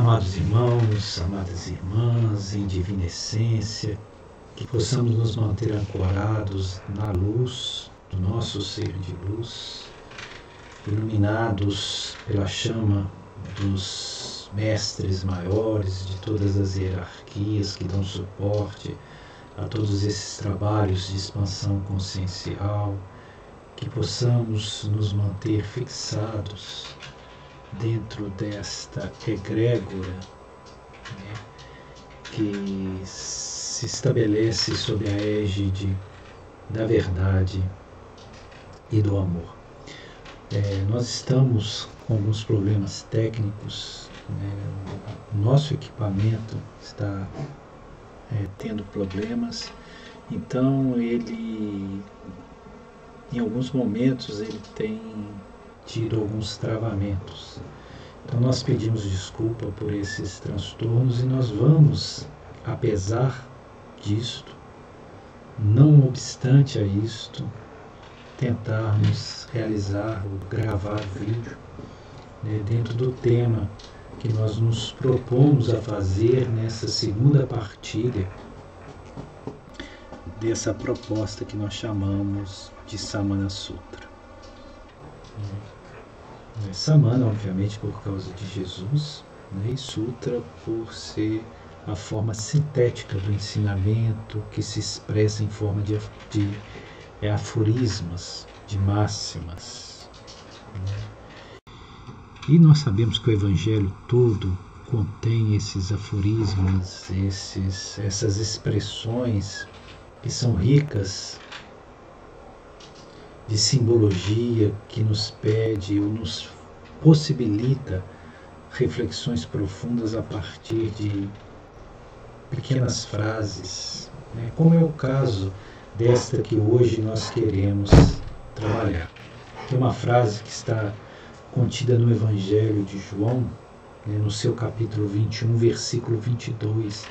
Amados irmãos, amadas irmãs, em divina essência, que possamos nos manter ancorados na luz do nosso ser de luz, iluminados pela chama dos mestres maiores de todas as hierarquias que dão suporte a todos esses trabalhos de expansão consciencial, que possamos nos manter fixados dentro desta egrégora, né, que se estabelece sob a égide da verdade e do amor. Nós estamos com alguns problemas técnicos, né, o nosso equipamento está tendo problemas, então ele, em alguns momentos, ele tem tido alguns travamentos. Então nós pedimos desculpa por esses transtornos e nós vamos, apesar disto, não obstante a isto, tentarmos realizar ou gravar vídeo, né, dentro do tema que nós nos propomos a fazer nessa segunda partilha dessa proposta que nós chamamos de Samana Sutra. Samana, obviamente, por causa de Jesus, né, e Sutra por ser a forma sintética do ensinamento que se expressa em forma de aforismas, de máximas. E nós sabemos que o Evangelho todo contém esses aforismos, essas expressões que são ricas de simbologia, que nos pede ou nos possibilita reflexões profundas a partir de pequenas frases, né, como é o caso desta que hoje nós queremos trabalhar. Que é uma frase que está contida no Evangelho de João, né, no seu capítulo 21, versículo 22,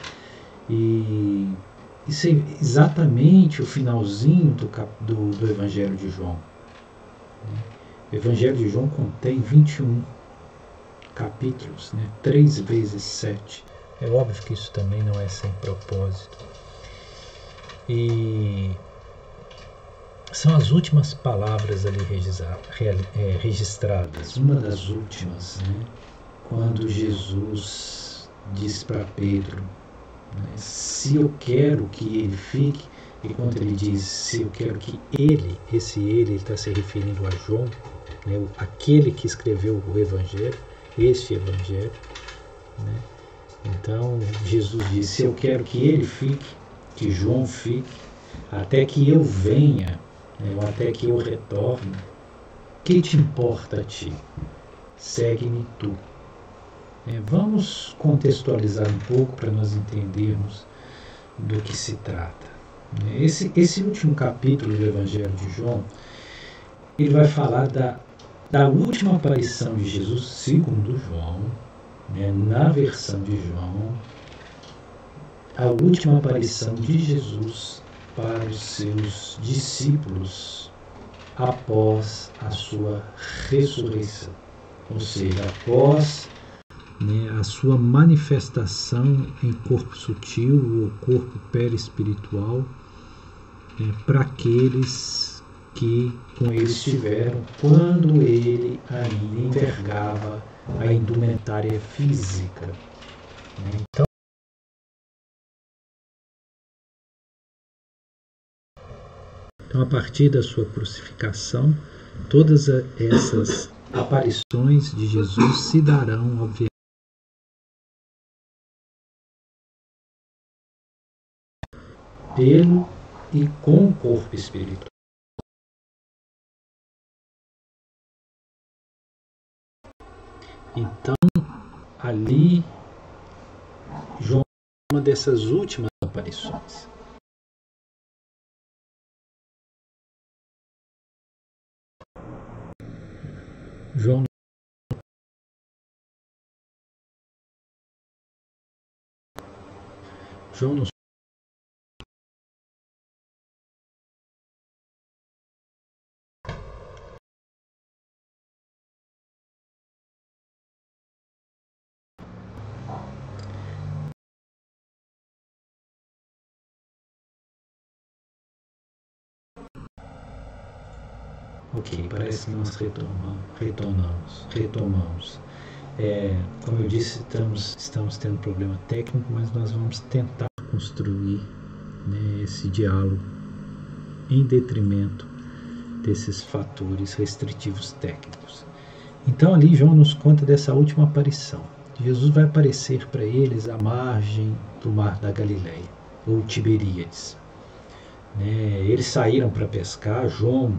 e isso é exatamente o finalzinho do Evangelho de João. O Evangelho de João contém 21 capítulos, né? 3 vezes 7. É óbvio que isso também não é sem propósito. E são as últimas palavras ali registradas. Uma das últimas, né? Quando Jesus diz para Pedro, se eu quero que ele fique, e quando ele diz se eu quero que ele, esse ele está se referindo a João, né, aquele que escreveu o Evangelho, este Evangelho, né? Então Jesus diz, se eu quero que ele fique, que João fique, até que eu venha, né, ou até que eu retorne, que te importa a ti? Segue-me tu. Vamos contextualizar um pouco para nós entendermos do que se trata. Esse último capítulo do Evangelho de João, ele vai falar da última aparição de Jesus, segundo João, né, na versão de João, a última aparição de Jesus para os seus discípulos após a sua ressurreição, ou seja, após a sua manifestação em corpo sutil ou corpo perispiritual, para aqueles que com ele estiveram quando ele ainda envergava a indumentária física. Então, a partir da sua crucificação, todas essas aparições de Jesus se darão, obviamente, pelo e com o corpo espiritual. Então, ali, João é uma dessas últimas aparições. João nos Ok, parece que nós retomamos. Como eu disse, estamos tendo problema técnico, mas nós vamos tentar construir, né, esse diálogo em detrimento desses fatores restritivos técnicos. Então ali João nos conta dessa última aparição. Jesus vai aparecer para eles à margem do mar da Galileia, ou Tiberíades. Eles saíram para pescar, João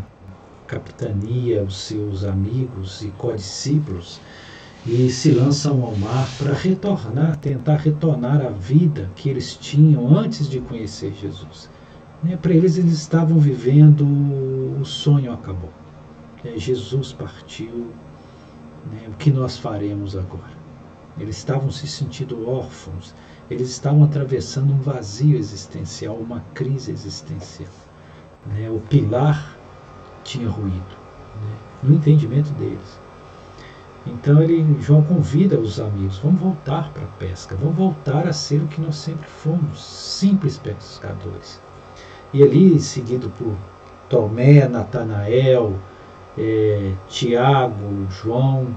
capitania os seus amigos e codiscípulos, e se lançam ao mar para tentar retornar à vida que eles tinham antes de conhecer Jesus. Para eles estavam vivendo, o sonho acabou. Jesus partiu, o que nós faremos agora? Eles estavam se sentindo órfãos, eles estavam atravessando um vazio existencial, uma crise existencial. O pilar tinha ruído, no entendimento deles. Então João convida os amigos, vamos voltar para a pesca, vamos voltar a ser o que nós sempre fomos, simples pescadores. E ali, seguido por Tomé, Natanael, Tiago, João,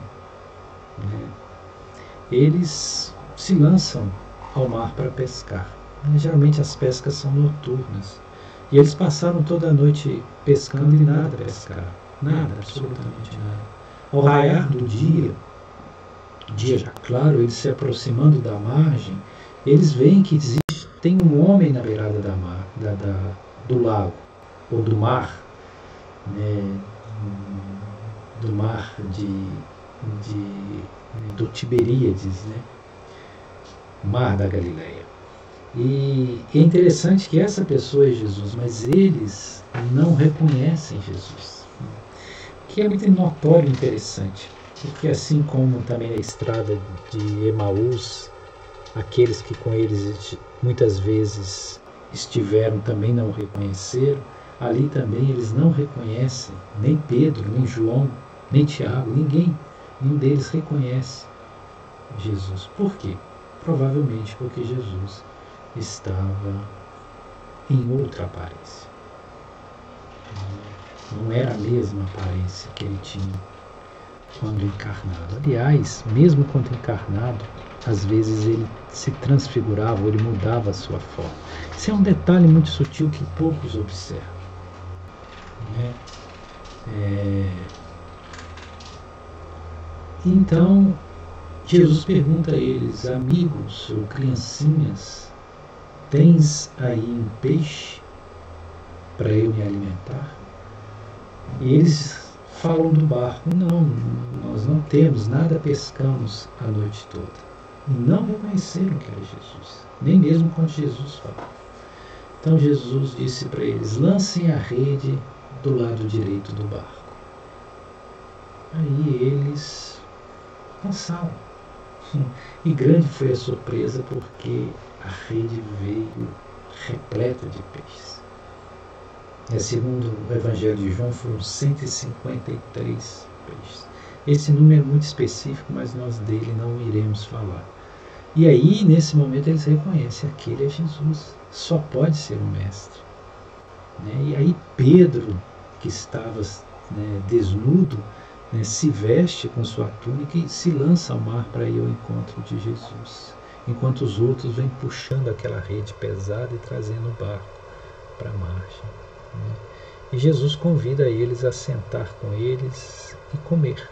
eles se lançam ao mar para pescar. Geralmente as pescas são noturnas. E eles passaram toda a noite pescando e nada pescaram. Nada, absolutamente nada. Ao raiar do dia já claro, eles se aproximando da margem, eles veem que tem um homem na beirada do lago, ou do mar, do mar do Tiberíades, mar da Galileia. E é interessante que essa pessoa é Jesus, mas eles não reconhecem Jesus. Que é muito notório e interessante, porque assim como também na estrada de Emaús, aqueles que com eles muitas vezes estiveram também não o reconheceram, ali também eles não reconhecem, nem Pedro, nem João, nem Tiago, nenhum deles reconhece Jesus. Por quê? Provavelmente porque Jesus estava em outra aparência. Não era a mesma aparência que ele tinha quando encarnado. Aliás, mesmo quando encarnado, às vezes ele se transfigurava, ou ele mudava a sua forma. Isso é um detalhe muito sutil que poucos observam. Então, Jesus pergunta a eles, amigos ou criancinhas, tens aí um peixe para eu me alimentar? E eles falam do barco, não, nós não temos, nada pescamos a noite toda. E não reconheceram que era Jesus, nem mesmo quando Jesus falou. Então Jesus disse para eles, lancem a rede do lado direito do barco. Aí eles lançaram. E grande foi a surpresa, porque a rede veio repleta de peixes. Segundo o Evangelho de João, foram 153 peixes. Esse número é muito específico, mas nós dele não iremos falar. E aí, nesse momento, eles reconhecem, aquele é Jesus, só pode ser o Mestre. E aí Pedro, que estava desnudo, se veste com sua túnica e se lança ao mar para ir ao encontro de Jesus, enquanto os outros vêm puxando aquela rede pesada e trazendo o barco para a margem. E Jesus convida eles a sentar com eles e comer.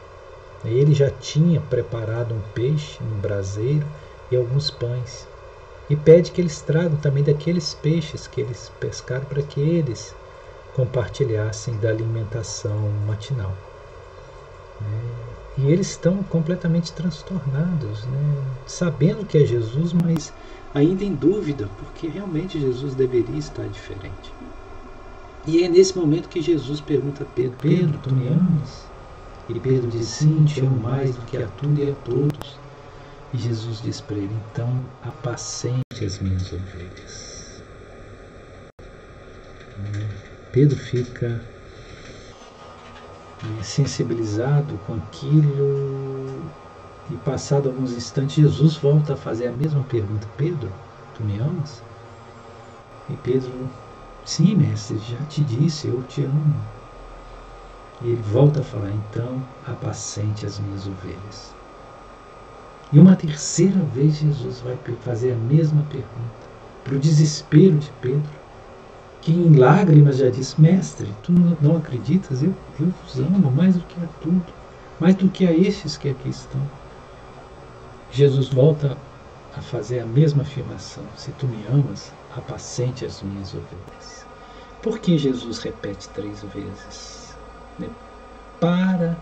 Ele já tinha preparado um peixe, um braseiro e alguns pães, e pede que eles tragam também daqueles peixes que eles pescaram para que eles compartilhassem da alimentação matinal. E eles estão completamente transtornados, sabendo que é Jesus, mas ainda em dúvida, porque realmente Jesus deveria estar diferente. E é nesse momento que Jesus pergunta a Pedro, Pedro, tu me amas? E Pedro diz, sim, te amo mais do que a tudo e a todos. E Jesus diz para ele, então apacente as minhas ovelhas. Pedro fica sensibilizado com aquilo, e passado alguns instantes Jesus volta a fazer a mesma pergunta, Pedro, tu me amas? E Pedro, sim, mestre, já te disse, eu te amo. E ele volta a falar, então, apacente as minhas ovelhas. E uma terceira vez Jesus vai fazer a mesma pergunta, para o desespero de Pedro, que em lágrimas já diz, mestre, tu não acreditas? Eu vos amo mais do que a tudo, mais do que a estes que aqui estão. Jesus volta a fazer a mesma afirmação, se tu me amas, apacente as minhas ovelhas. Por que Jesus repete 3 vezes? Para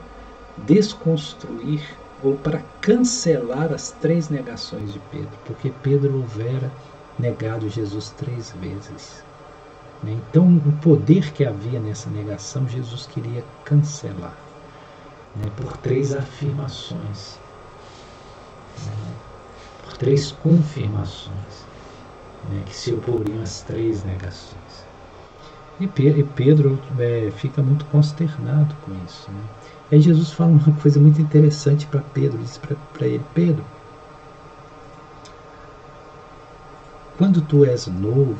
desconstruir ou para cancelar as 3 negações de Pedro, porque Pedro houvera negado Jesus 3 vezes. Então, o poder que havia nessa negação, Jesus queria cancelar, por 3 afirmações, por 3 confirmações, que se oporiam às 3 negações. E Pedro fica muito consternado com isso. Aí Jesus fala uma coisa muito interessante para Pedro, diz para ele, Pedro, quando tu és novo,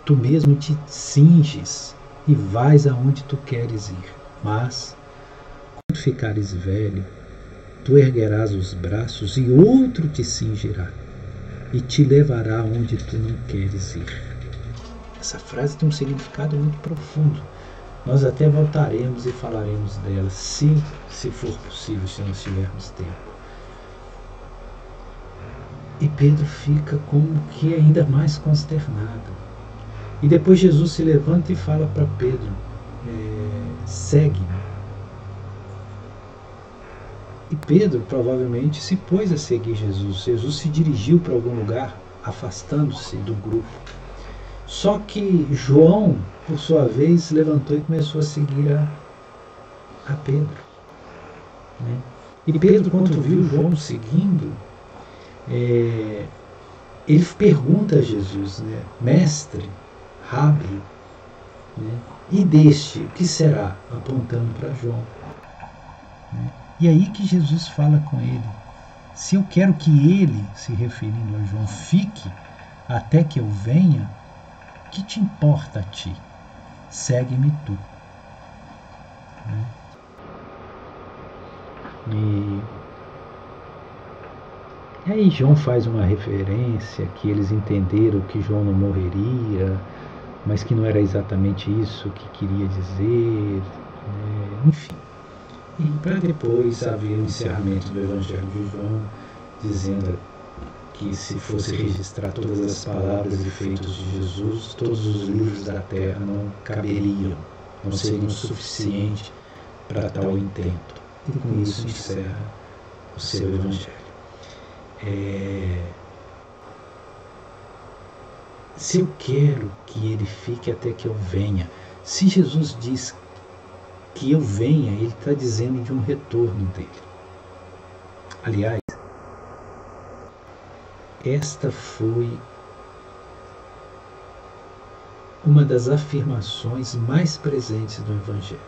tu mesmo te cinges e vais aonde tu queres ir, mas quando ficares velho, tu erguerás os braços e outro te cingirá e te levará aonde tu não queres ir. Essa frase tem um significado muito profundo. Nós até voltaremos e falaremos dela, se for possível, se nós tivermos tempo. E Pedro fica como que ainda mais consternado. E depois Jesus se levanta e fala para Pedro, segue-me. E Pedro provavelmente se pôs a seguir Jesus. Jesus se dirigiu para algum lugar, afastando-se do grupo. Só que João, por sua vez, levantou e começou a seguir a Pedro. E Pedro, quando viu João seguindo, ele pergunta a Jesus, mestre, Rabi, e deste, o que será? Apontando para João. E aí que Jesus fala com ele, se eu quero que ele, se referindo a João, fique até que eu venha, que te importa a ti? Segue-me tu. E aí João faz uma referência que eles entenderam que João não morreria, mas que não era exatamente isso que queria dizer, enfim. E para depois haver o encerramento do Evangelho de João, dizendo que se fosse registrar todas as palavras e feitos de Jesus, todos os livros da terra não caberiam, não seriam suficientes para tal intento. E com isso encerra o seu Evangelho. Se eu quero que ele fique até que eu venha, se Jesus diz que eu venha, ele está dizendo de um retorno dele. Aliás, esta foi uma das afirmações mais presentes do Evangelho.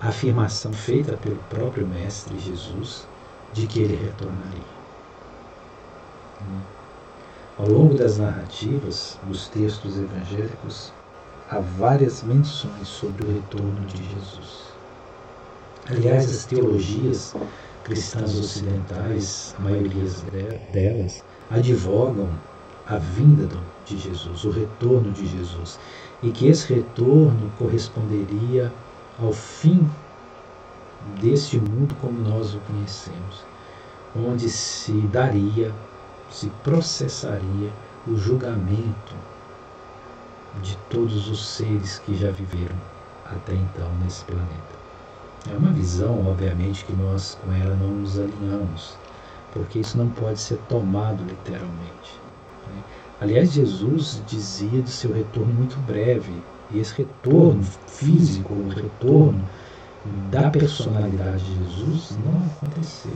A afirmação feita pelo próprio Mestre Jesus de que ele retornaria. Ao longo das narrativas, dos textos evangélicos, há várias menções sobre o retorno de Jesus. Aliás, as teologias cristãs ocidentais, a maioria delas, advogam a vinda de Jesus, o retorno de Jesus, e que esse retorno corresponderia ao fim deste mundo como nós o conhecemos, onde se processaria o julgamento de todos os seres que já viveram até então nesse planeta. É uma visão, obviamente, que nós com ela não nos alinhamos, porque isso não pode ser tomado literalmente. Aliás, Jesus dizia de seu retorno muito breve, e esse retorno físico, o retorno da personalidade de Jesus não aconteceu.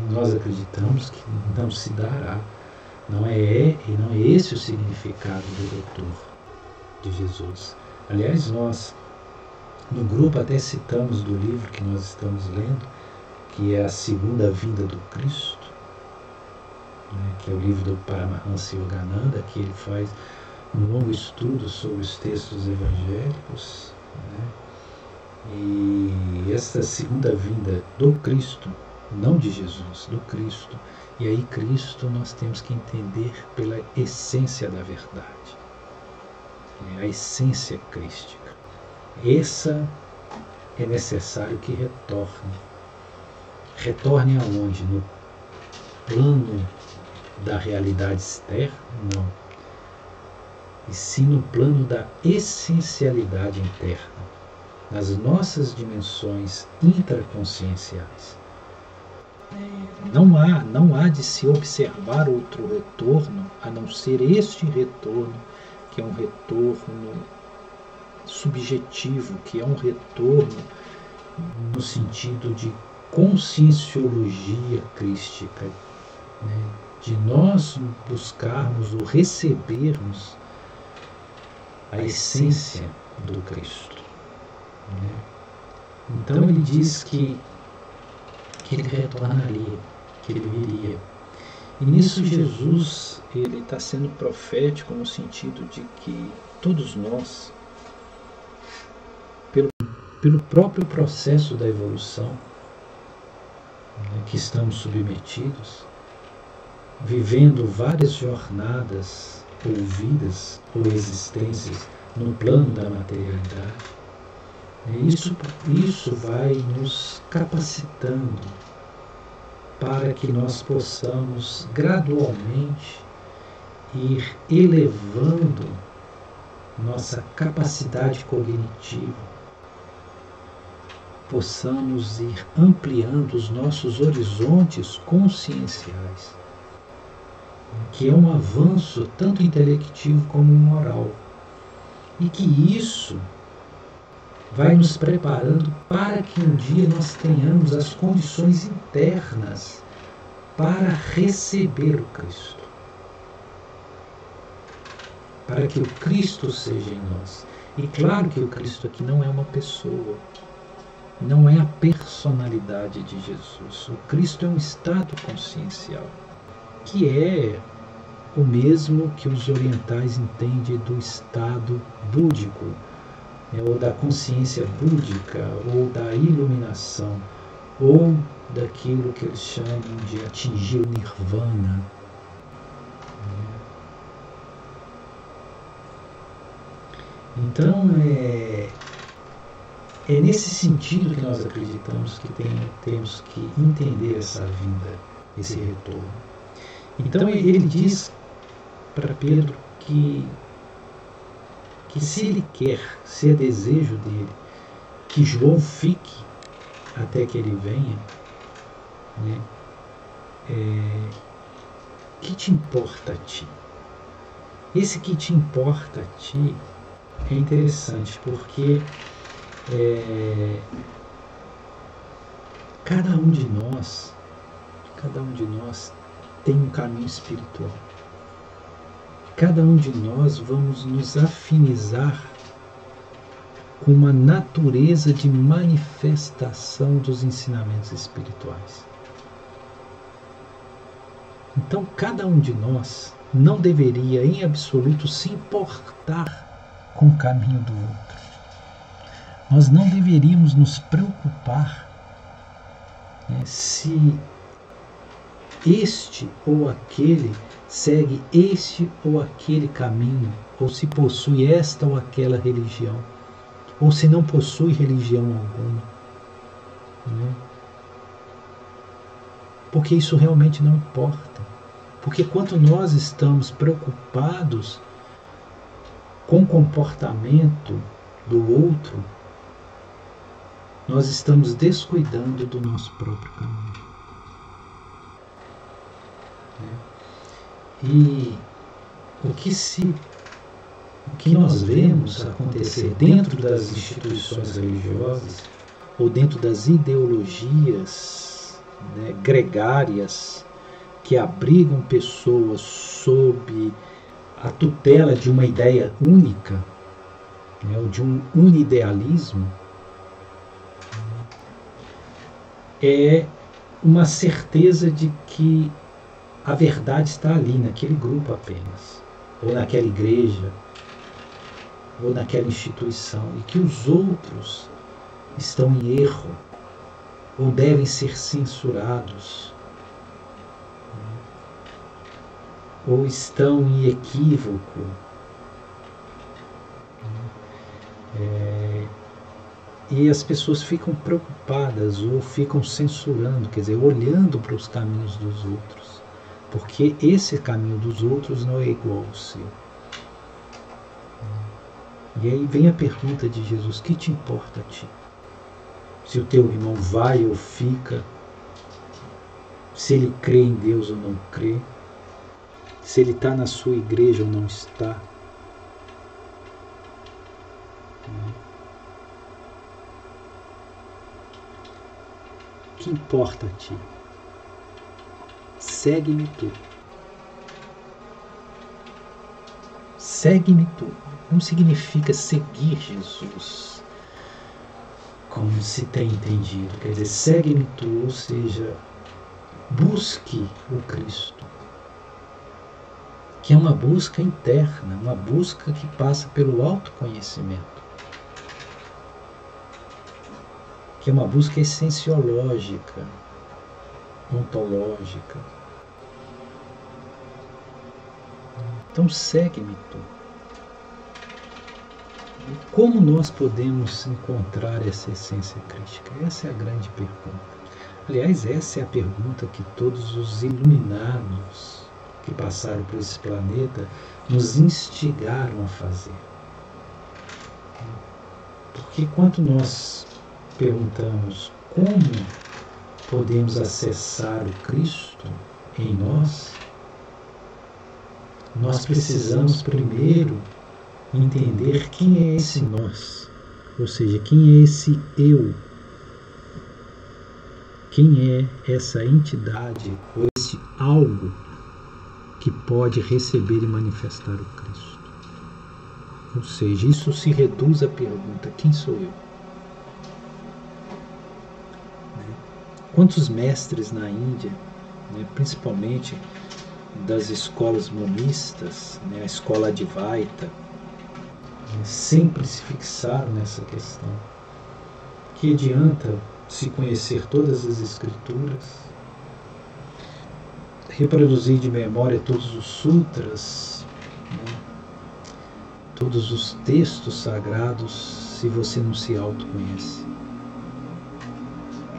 Nós acreditamos que não se dará. Não é esse o significado do retorno de Jesus. Aliás, nós no grupo até citamos do livro que nós estamos lendo, que é a Segunda Vinda do Cristo, que é o livro do Paramahansa Yogananda, que ele faz um longo estudo sobre os textos evangélicos, né? E essa segunda vinda do Cristo, não de Jesus, do Cristo, e aí Cristo nós temos que entender pela essência da verdade, a essência crística. Essa é necessário que retorne. Retorne aonde? No plano da realidade externa? Não. E sim no plano da essencialidade interna, nas nossas dimensões intraconscienciais. Não há de se observar outro retorno a não ser este retorno, que é um retorno subjetivo, que é um retorno no sentido de conscienciologia crística, né? De nós buscarmos ou recebermos a essência do Cristo, né? Então ele diz que ele retornaria, que ele viria. E nisso Jesus ele está sendo profético no sentido de que todos nós, pelo próprio processo da evolução, né, que estamos submetidos, vivendo várias jornadas ou vidas ou existências no plano da materialidade, isso vai nos capacitando para que nós possamos gradualmente ir elevando nossa capacidade cognitiva, possamos ir ampliando os nossos horizontes conscienciais, que é um avanço tanto intelectivo como moral, e que isso vai nos preparando para que um dia nós tenhamos as condições internas para receber o Cristo, para que o Cristo seja em nós. E claro que o Cristo aqui não é uma pessoa, não é a personalidade de Jesus. O Cristo é um estado consciencial, que é o mesmo que os orientais entendem do estado búdico, ou da consciência búdica, ou da iluminação, ou daquilo que eles chamam de atingir o nirvana. Então, é nesse sentido que nós acreditamos que temos que entender essa vinda, esse retorno. Então, ele diz para Pedro que se ele quer, se é desejo dele, que João fique até que ele venha, né? Que te importa a ti? Esse que te importa a ti é interessante, porque cada um de nós tem um caminho espiritual. Cada um de nós vamos nos afinizar com uma natureza de manifestação dos ensinamentos espirituais. Então, cada um de nós não deveria, em absoluto, se importar com o caminho do outro. Nós não deveríamos nos preocupar, né, se este ou aquele segue este ou aquele caminho, ou se possui esta ou aquela religião, ou se não possui religião alguma, né? Porque isso realmente não importa. Porque quanto nós estamos preocupados com o comportamento do outro, nós estamos descuidando do nosso próprio caminho. E o que nós vemos acontecer dentro das instituições religiosas ou dentro das ideologias, né, gregárias que abrigam pessoas sob a tutela de uma ideia única, né, ou de um unidealismo, é uma certeza de que a verdade está ali, naquele grupo apenas. ou naquela igreja, ou naquela instituição, e que os outros estão em erro, ou devem ser censurados, ou estão em equívoco. E as pessoas ficam preocupadas ou ficam censurando, quer dizer, olhando para os caminhos dos outros, porque esse caminho dos outros não é igual ao seu. E aí vem a pergunta de Jesus: que te importa a ti? Se o teu irmão vai ou fica, se ele crê em Deus ou não crê, se ele está na sua igreja ou não está. O que importa a ti? Segue-me tu. Segue-me tu. Não significa seguir Jesus, como se tem entendido. Quer dizer, segue-me tu, ou seja, busque o Cristo. Que é uma busca interna, uma busca que passa pelo autoconhecimento. Que é uma busca essenciológica, ontológica. Então segue-me tu. Como nós podemos encontrar essa essência crística? Essa é a grande pergunta. Aliás, essa é a pergunta que todos os iluminados que passaram por esse planeta nos instigaram a fazer. Porque quando nós perguntamos como podemos acessar o Cristo em nós, nós precisamos primeiro entender quem é esse nós, ou seja, quem é esse eu, quem é essa entidade ou esse algo que pode receber e manifestar o Cristo. Ou seja, isso se reduz à pergunta: quem sou eu? Quantos mestres na Índia, principalmente das escolas monistas, a escola Advaita, sempre se fixaram nessa questão? Que adianta se conhecer todas as escrituras, reproduzir de memória todos os sutras, todos os textos sagrados, se você não se autoconhece?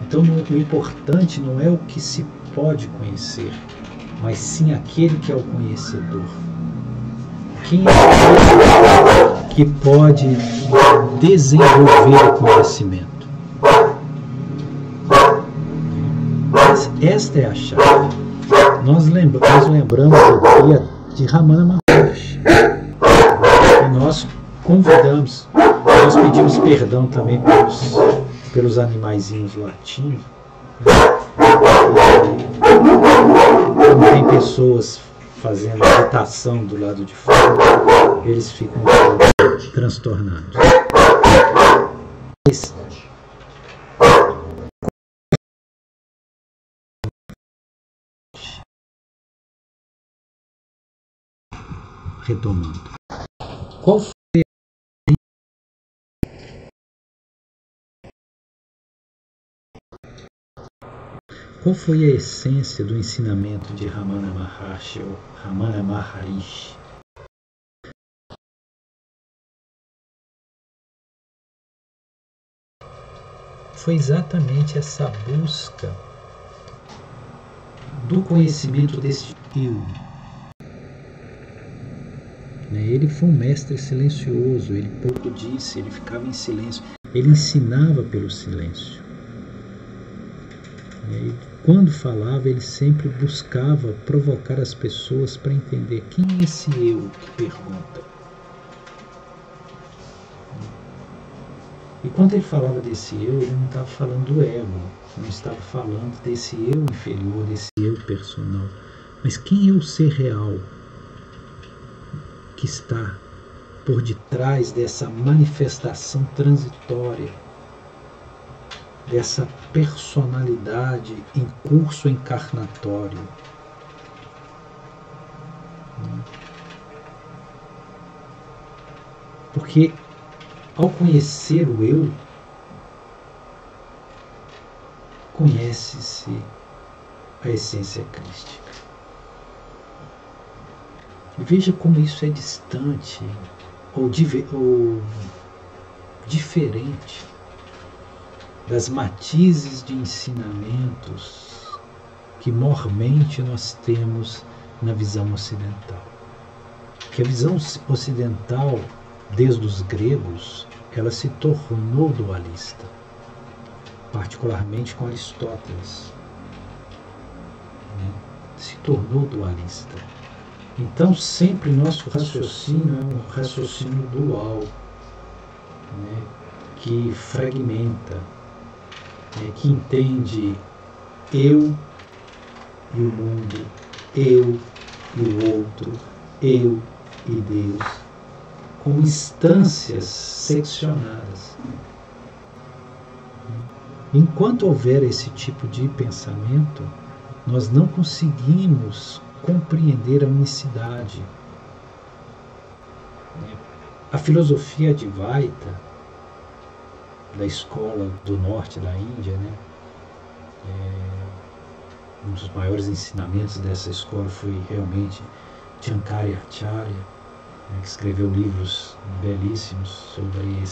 Então o importante não é o que se pode conhecer, mas sim aquele que é o conhecedor. Quem é aquele que pode desenvolver o conhecimento? Esta é a chave. Nós lembramos aqui de Ramana Maharshi. E nós convidamos, nós pedimos perdão também pelos animaizinhos latinos. Quando tem pessoas fazendo agitação do lado de fora, eles ficam transtornados. Retomando. Qual foi a essência do ensinamento de Ramana Maharshi ou Ramana Maharishi? Foi exatamente essa busca do conhecimento deste eu. Ele foi um mestre silencioso, ele pouco disse, ele ficava em silêncio, ele ensinava pelo silêncio. E quando falava, ele sempre buscava provocar as pessoas para entender quem é esse eu que pergunta. E quando ele falava desse eu, ele não estava falando do ego, não estava falando desse eu inferior, desse eu personal, mas quem é o ser real que está por detrás dessa manifestação transitória, dessa personalidade em curso encarnatório. Porque ao conhecer o eu, conhece-se a essência crística. E veja como isso é distante ou diferente das matizes de ensinamentos que mormente nós temos na visão ocidental. Que a visão ocidental, desde os gregos, ela se tornou dualista, particularmente com Aristóteles. Se tornou dualista. Então, sempre nosso raciocínio é um raciocínio dual, que fragmenta, que entende eu e o mundo, eu e o outro, eu e Deus, como instâncias seccionadas. Enquanto houver esse tipo de pensamento, nós não conseguimos compreender a unicidade. A filosofia Advaita, da escola do norte da Índia, um dos maiores ensinamentos dessa escola foi realmente Shankaracharya, que escreveu livros belíssimos sobre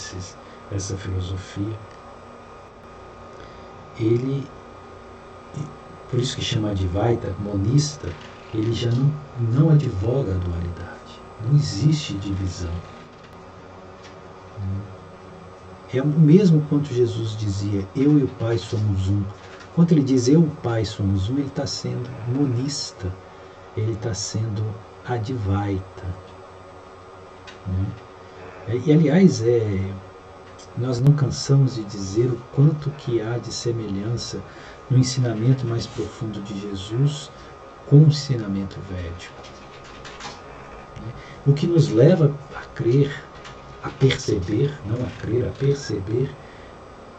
essa filosofia. Ele, por isso que chama Advaita, monista, ele já não advoga a dualidade. Não existe divisão. É o mesmo quanto Jesus dizia, eu e o Pai somos um. Quando ele diz eu e o Pai somos um, ele está sendo monista, ele está sendo Advaita. E aliás, nós não cansamos de dizer o quanto que há de semelhança no ensinamento mais profundo de Jesus com o ensinamento védico. O que nos leva a crer, a perceber, não a crer, a perceber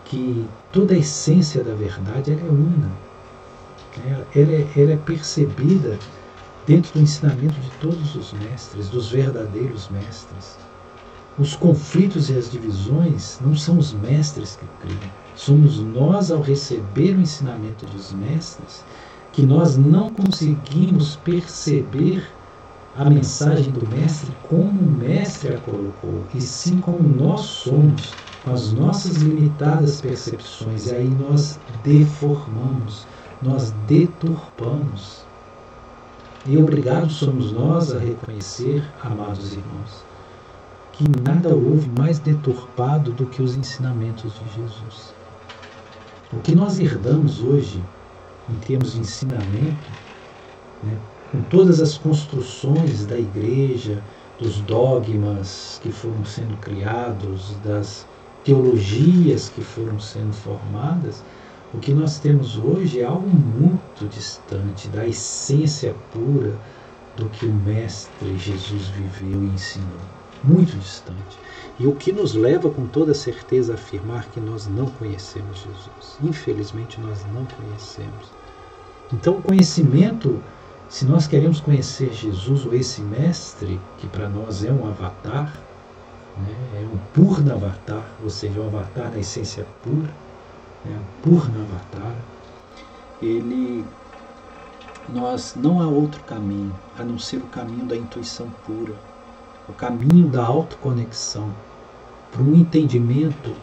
que toda a essência da verdade ela é una. Ela é percebida dentro do ensinamento de todos os mestres, dos verdadeiros mestres. Os conflitos e as divisões não são os mestres que criam. Somos nós, ao receber o ensinamento dos mestres, que nós não conseguimos perceber a mensagem do mestre como o mestre a colocou, e sim como nós somos, com as nossas limitadas percepções. E aí nós deformamos, nós deturpamos. E obrigados somos nós a reconhecer, amados irmãos, que nada houve mais deturpado do que os ensinamentos de Jesus. O que nós herdamos hoje, em termos de ensinamento, com todas as construções da igreja, dos dogmas que foram sendo criados, das teologias que foram sendo formadas, o que nós temos hoje é algo muito distante da essência pura do que o Mestre Jesus viveu e ensinou. Muito distante. E o que nos leva com toda certeza a afirmar que nós não conhecemos Jesus. Infelizmente nós não conhecemos. Então o conhecimento, se nós queremos conhecer Jesus ou esse Mestre, que para nós é um avatar, é um Purna Avatar, ou seja, um avatar da essência pura, um Purna Avatar, nós não há outro caminho, a não ser o caminho da intuição pura, o caminho da autoconexão, para um entendimento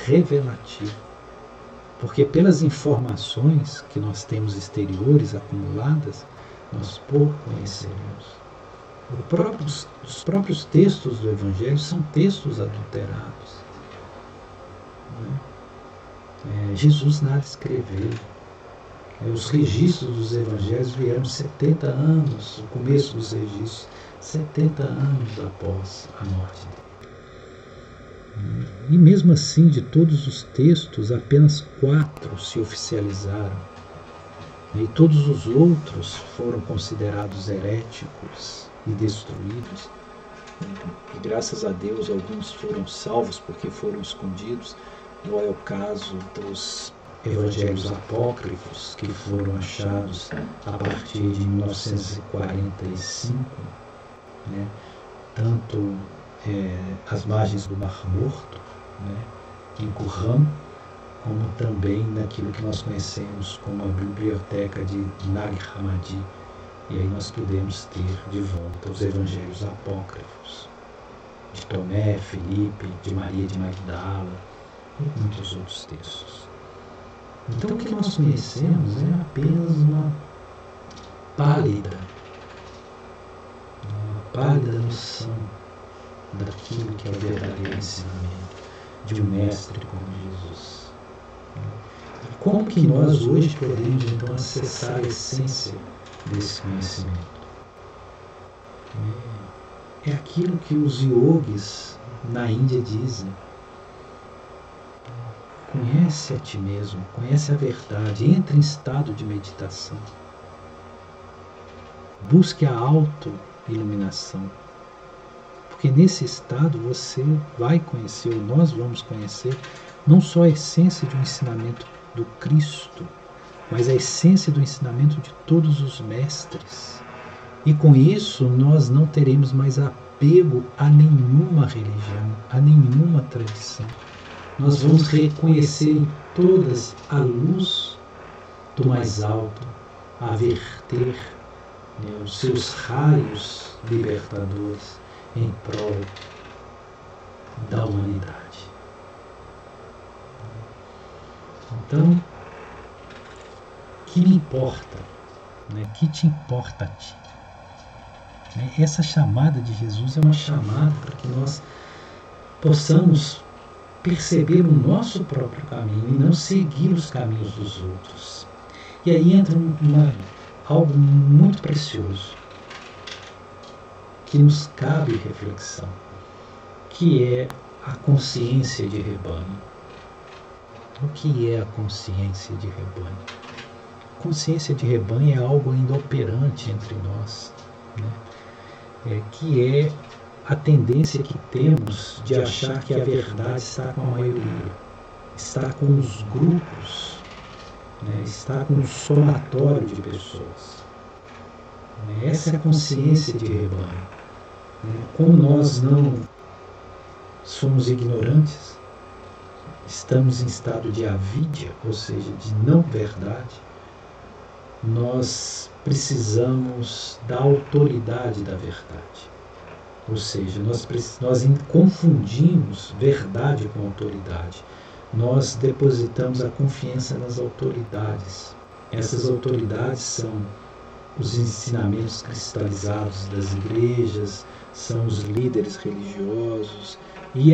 revelativo. Porque pelas informações que nós temos exteriores acumuladas, nós pouco conhecemos. Os próprios textos do Evangelho são textos adulterados. Jesus nada escreveu. Os registros dos Evangelhos vieram 70 anos, o começo dos registros, 70 anos após a morte dele. E mesmo assim, de todos os textos, apenas 4 se oficializaram. E todos os outros foram considerados heréticos e destruídos. E graças a Deus alguns foram salvos porque foram escondidos. Não é o caso dos evangelhos apócrifos que foram achados a partir de 1945, tanto às margens do Mar Morto, né, em Qumran, como também naquilo que nós conhecemos como a biblioteca de Nag Hammadi. E aí nós podemos ter de volta os evangelhos apócrifos de Tomé, Filipe, de Maria de Magdala e muitos outros textos. Então o que nós conhecemos é apenas uma pálida noção daquilo que é o verdadeiro ensinamento de um mestre como Jesus. E como que nós hoje podemos então acessar a essência desse conhecimento? É aquilo que os yogis na Índia dizem: conhece a ti mesmo, conhece a verdade, entra em estado de meditação, busque a auto-iluminação, porque nesse estado você vai conhecer, ou nós vamos conhecer, não só a essência de um ensinamento do Cristo, mas a essência do ensinamento de todos os mestres. E com isso nós não teremos mais apego a nenhuma religião, a nenhuma tradição. Nós vamos reconhecer em todas a luz do mais alto, a verter, né, os seus raios libertadores em prol da humanidade. Então, o que me importa? Né? O que te importa a ti? Né? Essa chamada de Jesus é uma chamada para que nós possamos perceber o nosso próprio caminho e não seguir os caminhos dos outros. E aí entra algo muito precioso que nos cabe reflexão, que é a consciência de rebanho. O que é a consciência de rebanho? Consciência de rebanho é algo ainda operante entre nós, né? Que é a tendência que temos de achar que a verdade está com a maioria, está com os grupos, né? Está com o somatório de pessoas. Essa é a consciência de rebanho. Como nós não somos ignorantes, estamos em estado de avidya, ou seja, de não verdade, nós precisamos da autoridade da verdade. Ou seja, nós confundimos verdade com autoridade. Nós depositamos a confiança nas autoridades. Essas autoridades são os ensinamentos cristalizados das igrejas, são os líderes religiosos e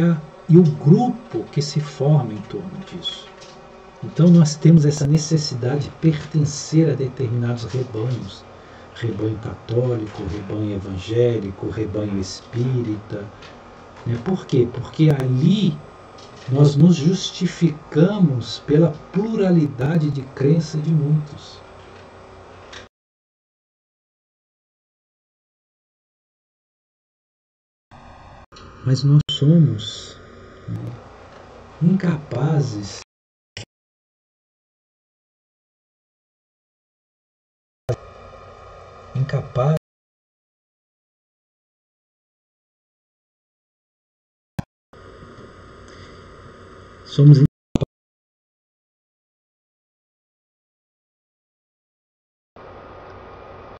o grupo que se forma em torno disso. Então nós temos essa necessidade de pertencer a determinados rebanhos, rebanho católico, rebanho evangélico, rebanho espírita. Por quê? Porque ali nós nos justificamos pela pluralidade de crença de muitos. Mas nós somos incapazes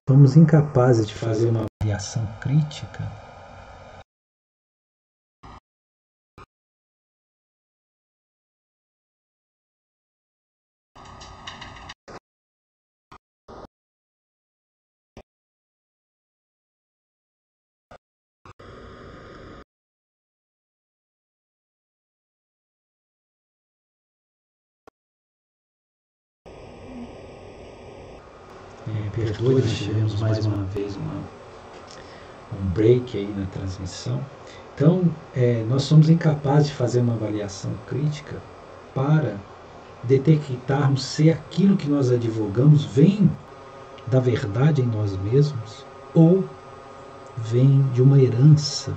somos incapazes de fazer uma avaliação crítica perdoe, nós tivemos mais uma vez um break aí na transmissão. Então, nós somos incapazes de fazer uma avaliação crítica para detectarmos se aquilo que nós advogamos vem da verdade em nós mesmos ou vem de uma herança,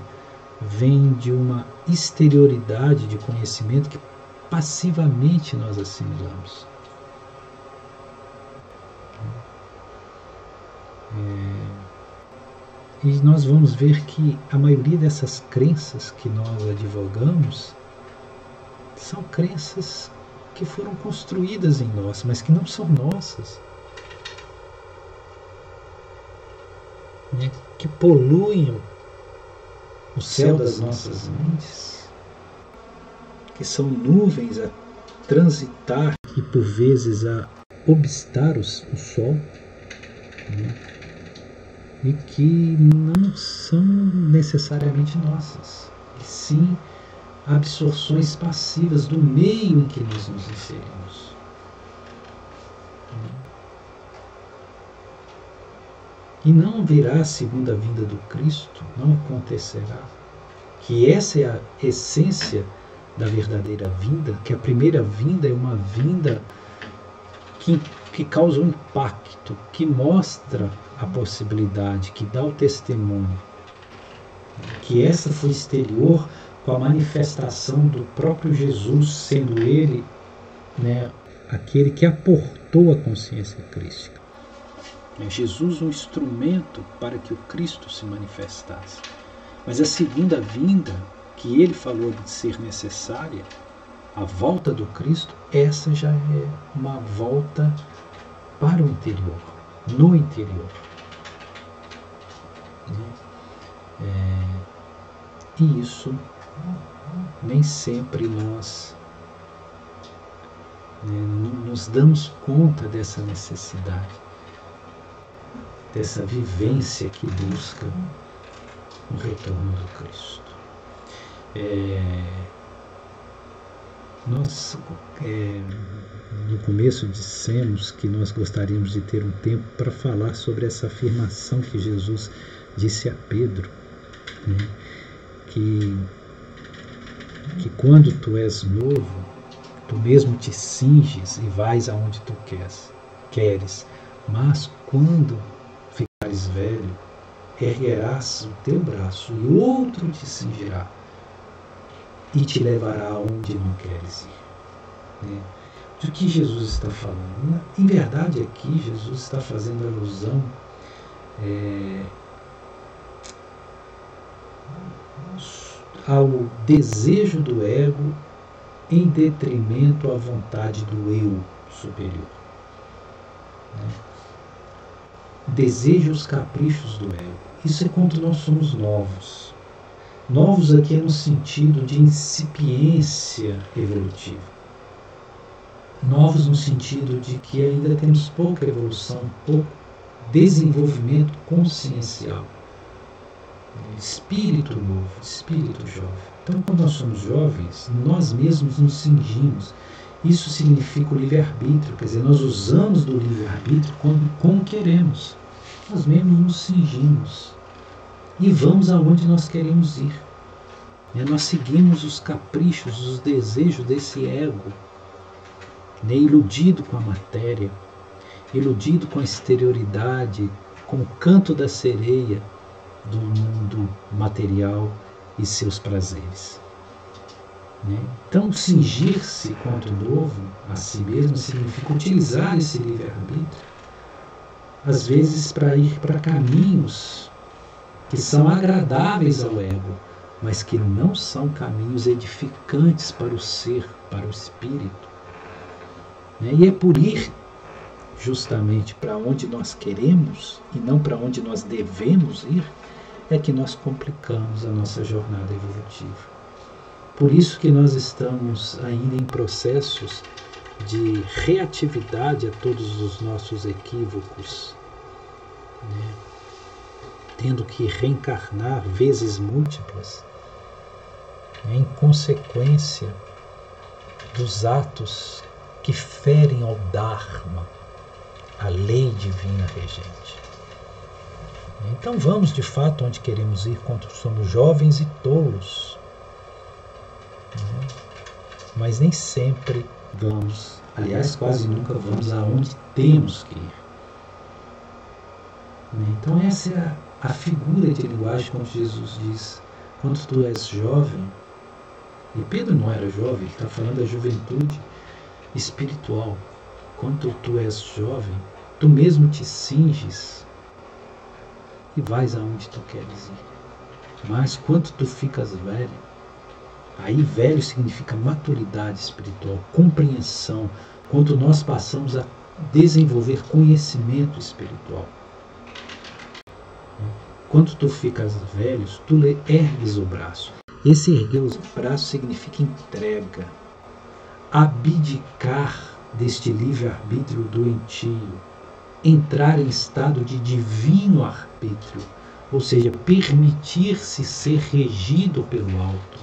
vem de uma exterioridade de conhecimento que passivamente nós assimilamos. E nós vamos ver que a maioria dessas crenças que nós advogamos são crenças que foram construídas em nós, mas que não são nossas, né? Que poluem o céu das nossas mentes, que são nuvens a transitar e por vezes a obstar o sol, né? E que não são necessariamente nossas, e sim absorções passivas do meio em que nós nos inserimos. E não virá a segunda vinda do Cristo, não acontecerá. Que essa é a essência da verdadeira vinda, que a primeira vinda é uma vinda que causa um impacto, que mostra a possibilidade, que dá o testemunho. Que essa foi exterior com a manifestação do próprio Jesus, sendo ele, né, aquele que aportou a consciência crística. É Jesus um instrumento para que o Cristo se manifestasse. Mas a segunda vinda, que ele falou de ser necessária, a volta do Cristo, essa já é uma volta para o interior, no interior. E isso nem sempre nós nos damos conta dessa necessidade, dessa vivência que busca o retorno do Cristo. Nós, no começo, dissemos que nós gostaríamos de ter um tempo para falar sobre essa afirmação que Jesus disse a Pedro, né? que quando tu és novo, tu mesmo te cinges e vais aonde tu queres, mas quando ficares velho, erguerás o teu braço e outro te cingirá e te levará aonde não queres ir. Né? Do que Jesus está falando? Em verdade, aqui Jesus está fazendo alusão ao desejo do ego em detrimento à vontade do eu superior. Né? Deseja os caprichos do ego. Isso é quando nós somos novos. Novos aqui é no sentido de incipiência evolutiva. Novos no sentido de que ainda temos pouca evolução, pouco desenvolvimento consciencial. Espírito novo, espírito jovem. Então, quando nós somos jovens, nós mesmos nos cingimos. Isso significa o livre-arbítrio, quer dizer, nós usamos do livre-arbítrio como queremos. Nós mesmos nos cingimos e vamos aonde nós queremos ir. Nós seguimos os caprichos, os desejos desse ego, iludido com a matéria, iludido com a exterioridade, com o canto da sereia do mundo material e seus prazeres. Então, cingir-se contra o novo, a si mesmo, significa utilizar esse livre-arbítrio, às vezes para ir para caminhos que são agradáveis ao ego, mas que não são caminhos edificantes para o ser, para o espírito. E é por ir justamente para onde nós queremos e não para onde nós devemos ir, é que nós complicamos a nossa jornada evolutiva. Por isso que nós estamos ainda em processos de reatividade a todos os nossos equívocos, tendo que reencarnar vezes múltiplas, em consequência dos atos que ferem ao Dharma, a lei divina regente. Então vamos de fato onde queremos ir quando somos jovens e tolos. Mas nem sempre vamos, aliás, quase nunca vamos aonde temos que ir. Então essa é a figura de linguagem quando Jesus diz, quando tu és jovem, e Pedro não era jovem, ele está falando da juventude espiritual. Quando tu és jovem, tu mesmo te cinges e vais aonde tu queres ir. Mas quando tu ficas velho, aí velho significa maturidade espiritual, compreensão, quando nós passamos a desenvolver conhecimento espiritual. Quando tu ficas velho, tu ergues o braço. Esse erguer os braços significa entrega, abdicar deste livre-arbítrio doentio, entrar em estado de divino arbítrio, ou seja, permitir-se ser regido pelo alto,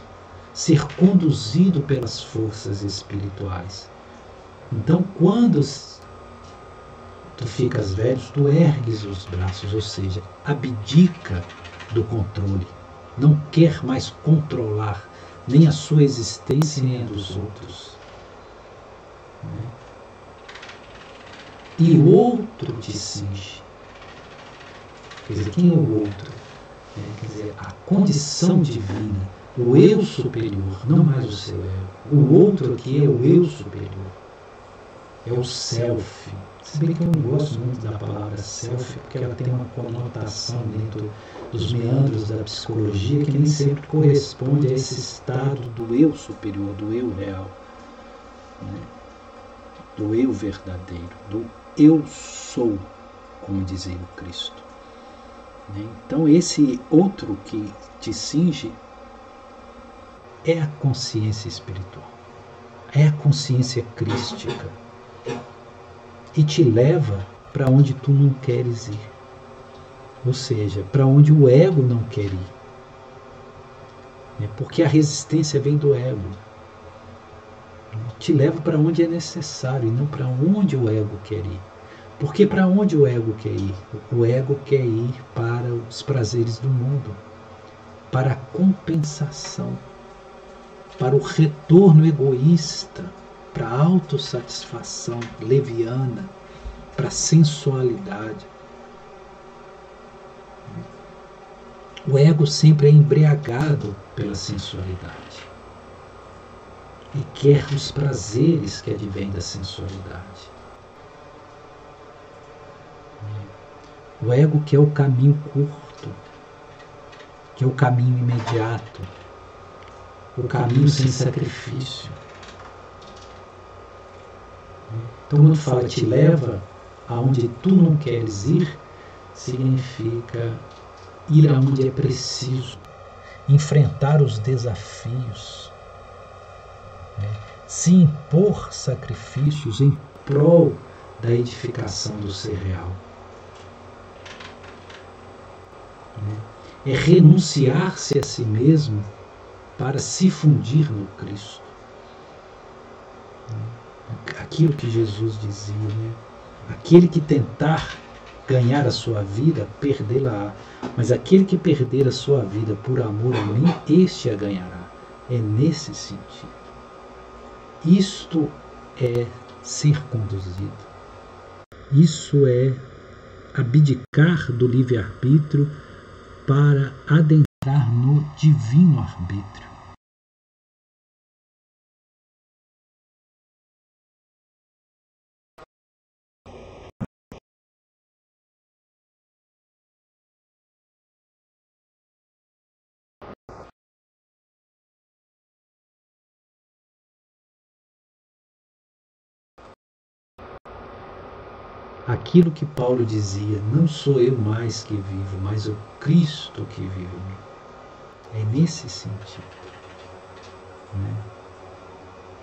ser conduzido pelas forças espirituais. Então, quando tu ficas velho, tu ergues os braços, ou seja, abdica do controle, não quer mais controlar nem a sua existência nem a dos outros. E o outro te cinge. Quer dizer, quem é o outro? Quer dizer, a condição divina, o eu superior, não mais o seu ego. O outro aqui é o eu superior, é o self. Se bem que eu não gosto muito da palavra self, porque ela tem uma conotação dentro dos meandros da psicologia que nem sempre corresponde a esse estado do eu superior, do eu real, do eu verdadeiro, do eu sou, como dizia o Cristo. Então esse outro que te cinge é a consciência espiritual, é a consciência crística, e te leva para onde tu não queres ir, ou seja, para onde o ego não quer ir, porque a resistência vem do ego. Te leva para onde é necessário e não para onde o ego quer ir. Porque para onde o ego quer ir? O ego quer ir para os prazeres do mundo, para a compensação, para o retorno egoísta, para a autossatisfação leviana, para a sensualidade. O ego sempre é embriagado pela sensualidade e quer os prazeres que advêm da sensualidade. O ego quer o caminho curto, quer o caminho imediato, o caminho sem sacrifício. Então, quando fala te leva aonde tu não queres ir, significa ir aonde é preciso, enfrentar os desafios, se impor sacrifícios em prol da edificação do ser real. É renunciar-se a si mesmo para se fundir no Cristo. Aquilo que Jesus dizia, aquele que tentar ganhar a sua vida, perdê-la-á, mas aquele que perder a sua vida por amor a mim, este a ganhará. É nesse sentido. Isto é ser conduzido. Isso é abdicar do livre-arbítrio para adentrar no divino arbítrio. Aquilo que Paulo dizia, não sou eu mais que vivo, mas o Cristo que vive em mim. É nesse sentido.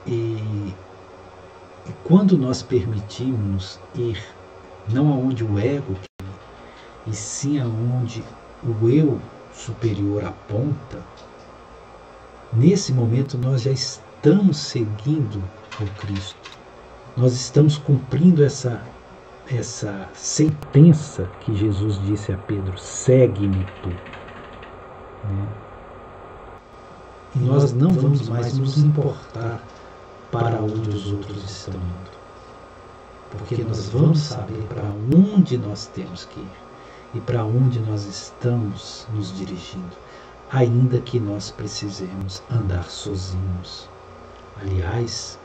E quando nós permitimos ir não aonde o ego quer ir, e sim aonde o eu superior aponta, nesse momento nós já estamos seguindo o Cristo. Nós estamos cumprindo essa sentença que Jesus disse a Pedro: segue-me tu. E nós não vamos mais nos importar para onde os outros estão indo, porque nós vamos saber para onde nós temos que ir e para onde nós estamos nos dirigindo, ainda que nós precisemos andar sozinhos. Aliás,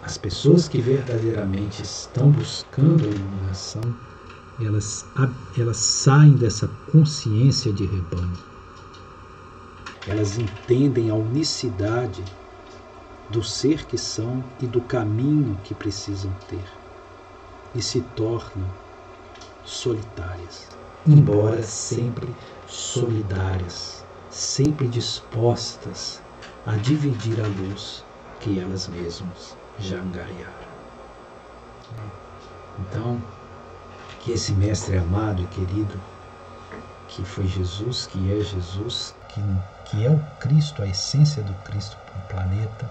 as pessoas que verdadeiramente estão buscando a iluminação elas saem dessa consciência de rebanho. Elas entendem a unicidade do ser que são e do caminho que precisam ter, e se tornam solitárias, embora sempre solidárias, sempre dispostas a dividir a luz que elas mesmas já angariaram. Então, que esse Mestre amado e querido, que foi Jesus, que é Jesus, que é o Cristo, a essência do Cristo para o planeta,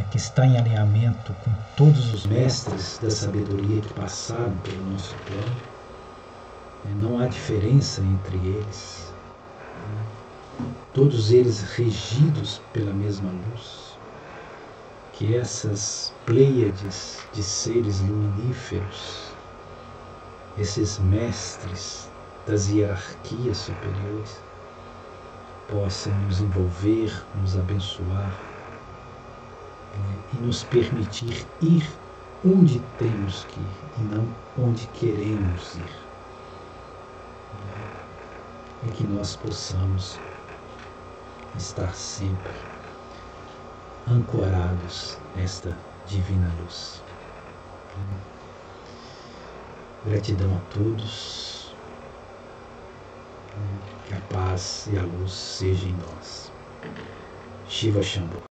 que está em alinhamento com todos os mestres da sabedoria que passaram pelo nosso plano, não há diferença entre eles, todos eles regidos pela mesma luz, que essas pleiades de seres luminíferos, esses mestres das hierarquias superiores, possam nos envolver, nos abençoar e nos permitir ir onde temos que ir e não onde queremos ir. E que nós possamos estar sempre ancorados nesta divina luz. Gratidão a todos. Que a paz e a luz sejam em nós. Shiva Shambhu.